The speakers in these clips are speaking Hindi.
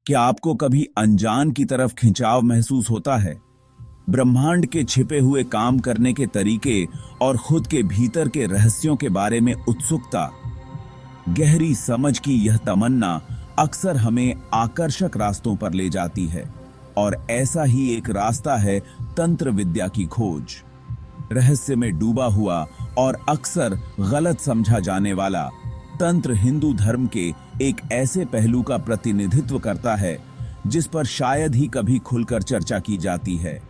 क्या आपको कभी अनजान की तरफ खिंचाव महसूस होता है? ब्रह्मांड के छिपे हुए काम करने के तरीके और खुद के भीतर के रहस्यों के बारे में उत्सुकता, गहरी समझ की यह तमन्ना अक्सर हमें आकर्षक रास्तों पर ले जाती है। और ऐसा ही एक रास्ता है तंत्र विद्या की खोज। रहस्य में डूबा हुआ और अक्सर गलत समझा जाने वाला तंत्र हिंदू धर्म के एक ऐसे पहलू का प्रतिनिधित्व करता है जिस पर शायद ही कभी खुलकर चर्चा की जाती है।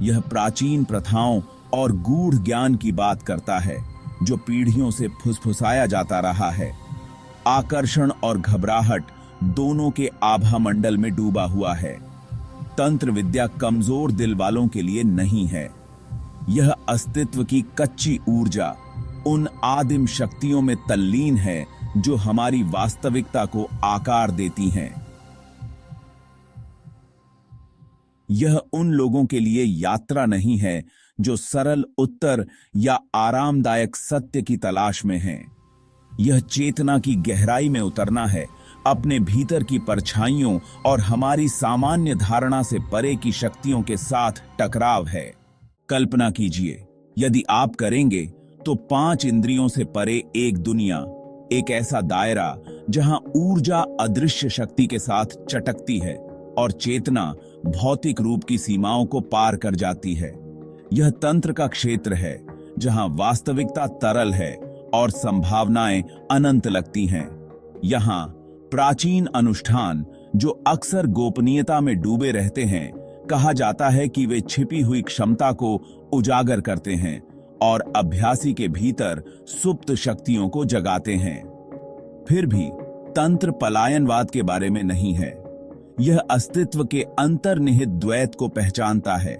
यह प्राचीन प्रथाओं और गूढ़ ज्ञान की बात करता है जो पीढ़ियों से फुसफुसाया जाता रहा है। आकर्षण और घबराहट दोनों के आभा मंडल में डूबा हुआ है। तंत्र विद्या कमजोर दिल वालों के लिए नहीं है। यह अस्तित्व की कच्ची ऊर्जा उन आदिम शक्तियों में तल्लीन है जो हमारी वास्तविकता को आकार देती हैं। यह उन लोगों के लिए यात्रा नहीं है जो सरल उत्तर या आरामदायक सत्य की तलाश में हैं। यह चेतना की गहराई में उतरना है, अपने भीतर की परछाइयों और हमारी सामान्य धारणा से परे की शक्तियों के साथ टकराव है। कल्पना कीजिए, यदि आप करेंगे तो 5 इंद्रियों से परे एक दुनिया, एक ऐसा दायरा जहां ऊर्जा अदृश्य शक्ति के साथ चटकती है और चेतना भौतिक रूप की सीमाओं को पार कर जाती है। यह तंत्र का क्षेत्र है जहां वास्तविकता तरल है और संभावनाएं अनंत लगती हैं। यहां प्राचीन अनुष्ठान जो अक्सर गोपनीयता में डूबे रहते हैं, कहा जाता है कि वे छिपी हुई क्षमता को उजागर करते हैं और अभ्यासी के भीतर सुप्त शक्तियों को जगाते हैं। फिर भी तंत्र पलायनवाद के बारे में नहीं है। यह अस्तित्व के अंतर्निहित द्वैत को पहचानता है।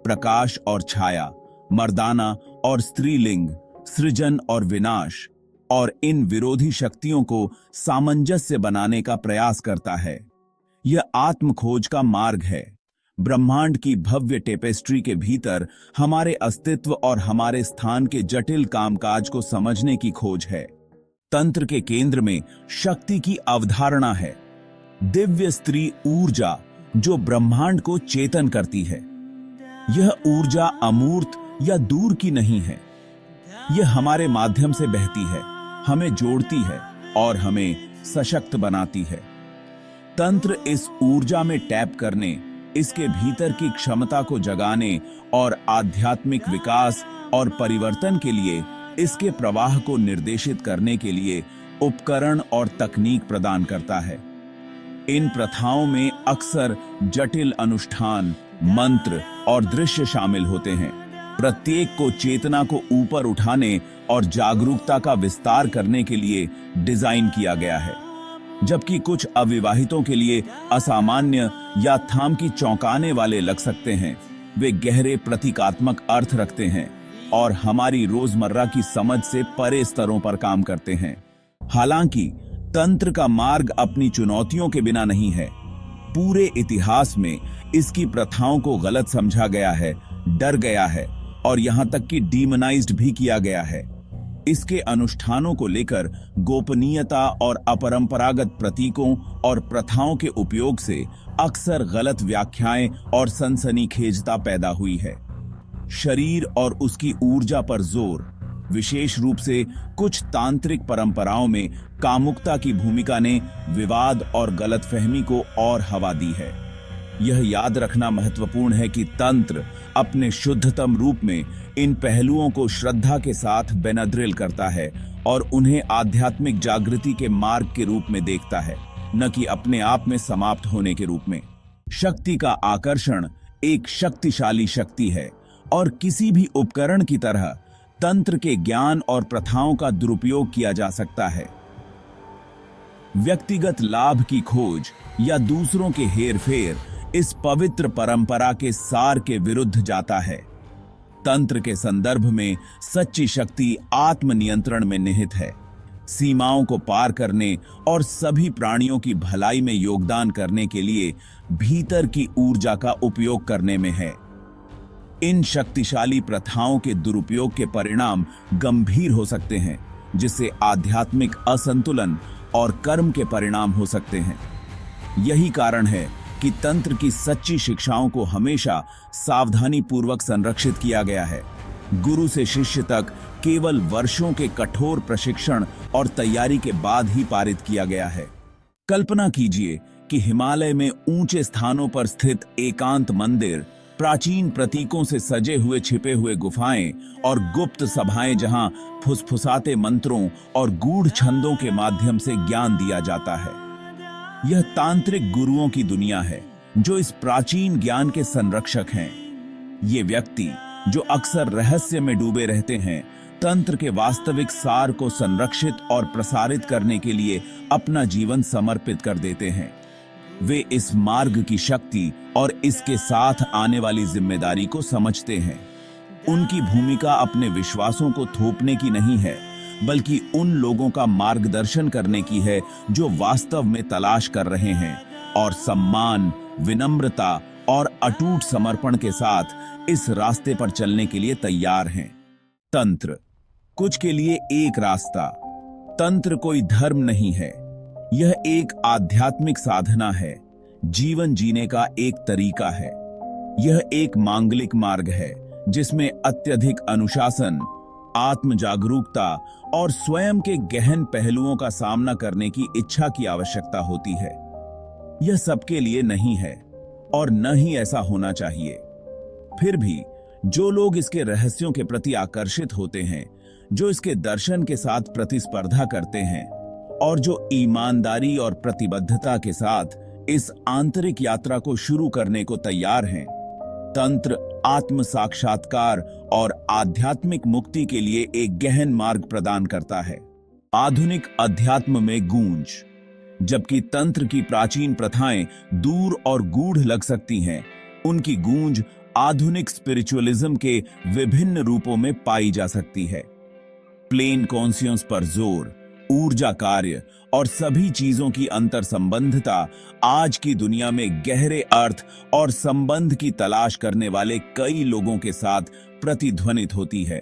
प्रकाश और छाया, मर्दाना और स्त्रीलिंग, सृजन और विनाश, और इन विरोधी शक्तियों को सामंजस्य बनाने का प्रयास करता है। यह आत्मखोज का मार्ग है। ब्रह्मांड की भव्य टेपेस्ट्री के भीतर हमारे अस्तित्व और हमारे स्थान के जटिल कामकाज को समझने की खोज है। तंत्र के केंद्र में शक्ति की अवधारणा है, दिव्य स्त्री ऊर्जा जो ब्रह्मांड को चेतन करती है। यह ऊर्जा अमूर्त या दूर की नहीं है। यह हमारे माध्यम से बहती है, हमें जोड़ती है और हमें सशक्त बनाती है। तंत्र इस ऊर्जा में टैप करने, इसके भीतर की क्षमता को जगाने और आध्यात्मिक विकास और परिवर्तन के लिए इसके प्रवाह को निर्देशित करने के लिए उपकरण और तकनीक प्रदान करता है। इन प्रथाओं में अक्सर जटिल अनुष्ठान, मंत्र और दृश्य शामिल होते हैं। प्रत्येक को चेतना को ऊपर उठाने और जागरूकता का विस्तार करने के लिए डिजाइन किया गया है। जबकि कुछ अविवाहितों के लिए असामान्य या थाम की चौंकाने वाले लग सकते हैं, वे गहरे प्रतीकात्मक अर्थ रखते हैं और हमारी रोजमर्रा की समझ से परे स्तरों पर काम करते हैं। हालांकि तंत्र का मार्ग अपनी चुनौतियों के बिना नहीं है। पूरे इतिहास में इसकी प्रथाओं को गलत समझा गया है, डर गया है और यहां तक कि डीमोनाइज्ड भी किया गया है। इसके अनुष्ठानों को लेकर गोपनीयता और अपरंपरागत प्रतीकों और प्रथाओं के उपयोग से अक्सर गलत व्याख्याएं और सनसनीखेजता पैदा हुई है। शरीर और उसकी ऊर्जा पर जोर, विशेष रूप से कुछ तांत्रिक परंपराओं में कामुकता की भूमिका ने विवाद और गलतफहमी को और हवा दी है। यह याद रखना महत्वपूर्ण है कि तंत्र अपने शुद्धतम रूप में इन पहलुओं को श्रद्धा के साथ बेनद्रिल करता है और उन्हें आध्यात्मिक जागृति के मार्ग के रूप में देखता है, न कि अपने आप में समाप्त होने के रूप में। शक्ति का आकर्षण एक शक्तिशाली शक्ति है और किसी भी उपकरण की तरह तंत्र के ज्ञान और प्रथाओं का दुरुपयोग किया जा सकता है। व्यक्तिगत लाभ की खोज या दूसरों के हेरफेर इस पवित्र परंपरा के सार के विरुद्ध जाता है। तंत्र के संदर्भ में सच्ची शक्ति आत्मनियंत्रण में निहित है, सीमाओं को पार करने और सभी प्राणियों की भलाई में योगदान करने के लिए भीतर की ऊर्जा का उपयोग करने में है। इन शक्तिशाली प्रथाओं के दुरुपयोग के परिणाम गंभीर हो सकते हैं, जिससे आध्यात्मिक असंतुलन और कर्म के परिणाम हो सकते हैं। यही कारण है कि तंत्र की सच्ची शिक्षाओं को हमेशा सावधानी पूर्वक संरक्षित किया गया है। गुरु से शिष्य तक केवल वर्षों के कठोर प्रशिक्षण और तैयारी के बाद ही पारित किया गया है। कल्पना कीजिए कि हिमालय में ऊंचे स्थानों पर स्थित एकांत मंदिर, प्राचीन प्रतीकों से सजे हुए छिपे हुए गुफाएं और गुप्त सभाएं जहां फुसफुसाते मंत्रों और गूढ़ छंदों के माध्यम से ज्ञान दिया जाता है। यह तांत्रिक गुरुओं की दुनिया है जो इस प्राचीन ज्ञान के संरक्षक हैं। ये व्यक्ति जो अक्सर रहस्य में डूबे रहते हैं, तंत्र के वास्तविक सार को संरक्षित और प्रसारित करने के लिए अपना जीवन समर्पित कर देते हैं। वे इस मार्ग की शक्ति और इसके साथ आने वाली जिम्मेदारी को समझते हैं। उनकी भूमिका अपने विश्वासों को थोपने की नहीं है, बल्कि उन लोगों का मार्गदर्शन करने की है जो वास्तव में तलाश कर रहे हैं और सम्मान, विनम्रता और अटूट समर्पण के साथ इस रास्ते पर चलने के लिए तैयार हैं। तंत्र कुछ के लिए एक रास्ता। तंत्र कोई धर्म नहीं है, यह एक आध्यात्मिक साधना है, जीवन जीने का एक तरीका है। यह एक मांगलिक मार्ग है जिसमें अत्यधिक अनुशासन, आत्म जागरूकता और स्वयं के गहन पहलुओं का सामना करने की इच्छा की आवश्यकता होती है। यह सबके लिए नहीं है और न ही ऐसा होना चाहिए। फिर भी जो लोग इसके रहस्यों के प्रति आकर्षित होते हैं, जो इसके दर्शन के साथ प्रतिस्पर्धा करते हैं और जो ईमानदारी और प्रतिबद्धता के साथ इस आंतरिक यात्रा को शुरू करने को तैयार हैं, तंत्र आत्म साक्षात्कार और आध्यात्मिक मुक्ति के लिए एक गहन मार्ग प्रदान करता है। आधुनिक अध्यात्म में गूंज। जबकि तंत्र की प्राचीन प्रथाएं दूर और गूढ़ लग सकती हैं, उनकी गूंज आधुनिक स्पिरिचुअलिज्म के विभिन्न रूपों में पाई जा सकती है। प्लेन कॉन्शियस पर जोर, ऊर्जा कार्य और सभी चीजों की अंतर संबंधता आज की दुनिया में गहरे अर्थ और संबंध की तलाश करने वाले कई लोगों के साथ प्रतिध्वनित होती है।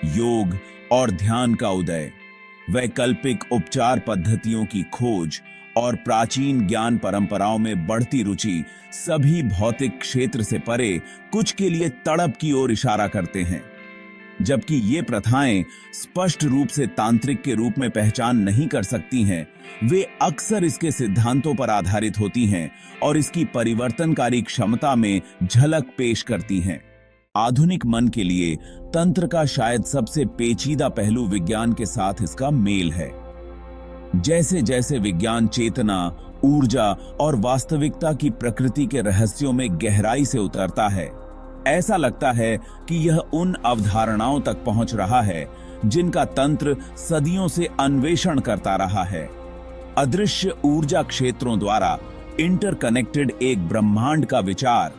योग और ध्यान का उदय, वैकल्पिक उपचार पद्धतियों की खोज और प्राचीन ज्ञान परंपराओं में बढ़ती रुचि सभी भौतिक क्षेत्र से परे कुछ के लिए तड़प की ओर इशारा करते हैं। जबकि ये प्रथाएं स्पष्ट रूप से तांत्रिक के रूप में पहचान नहीं कर सकती हैं, वे अक्सर इसके सिद्धांतों पर आधारित होती हैं और इसकी परिवर्तनकारी क्षमता में झलक पेश करती हैं। आधुनिक मन के लिए तंत्र का शायद सबसे पेचीदा पहलू विज्ञान के साथ इसका मेल है। जैसे जैसे विज्ञान चेतना, ऊर्जा और वास्तविकता की प्रकृति के रहस्यों में गहराई से उतरता है, ऐसा लगता है कि यह उन अवधारणाओं तक पहुंच रहा है जिनका तंत्र सदियों से अन्वेषण करता रहा है। अदृश्य ऊर्जा क्षेत्रों द्वारा इंटरकनेक्टेड एक ब्रह्मांड का विचार,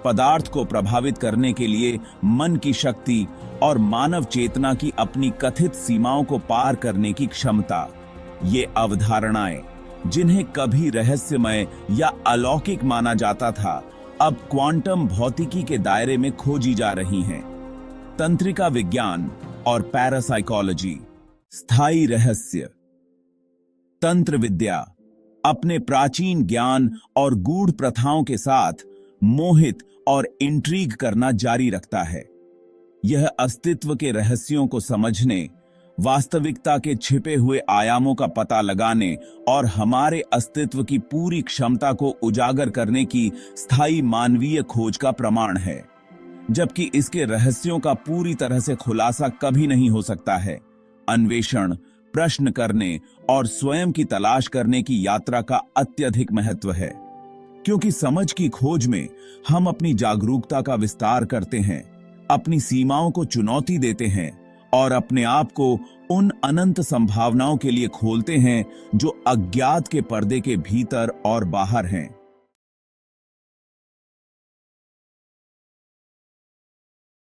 पदार्थ को प्रभावित करने के लिए मन की शक्ति और मानव चेतना की अपनी कथित सीमाओं को पार करने की क्षमता, ये अवधारणाएं जिन्हें कभी रहस्यमय या अलौकिक माना जाता था, अब क्वांटम भौतिकी के दायरे में खोजी जा रही हैं। तंत्रिका विज्ञान और पैरासाइकोलॉजी। स्थायी रहस्य। तंत्र विद्या अपने प्राचीन ज्ञान और गूढ़ प्रथाओं के साथ मोहित और इंट्रीग करना जारी रखता है। यह अस्तित्व के रहस्यों को समझने, वास्तविकता के छिपे हुए आयामों का पता लगाने और हमारे अस्तित्व की पूरी क्षमता को उजागर करने की स्थायी मानवीय खोज का प्रमाण है। जबकि इसके रहस्यों का पूरी तरह से खुलासा कभी नहीं हो सकता है, अन्वेषण, प्रश्न करने और स्वयं की तलाश करने की यात्रा का अत्यधिक महत्व है। क्योंकि समझ की खोज में हम अपनी जागरूकता का विस्तार करते हैं, अपनी सीमाओं को चुनौती देते हैं और अपने आप को उन अनंत संभावनाओं के लिए खोलते हैं जो अज्ञात के पर्दे के भीतर और बाहर हैं।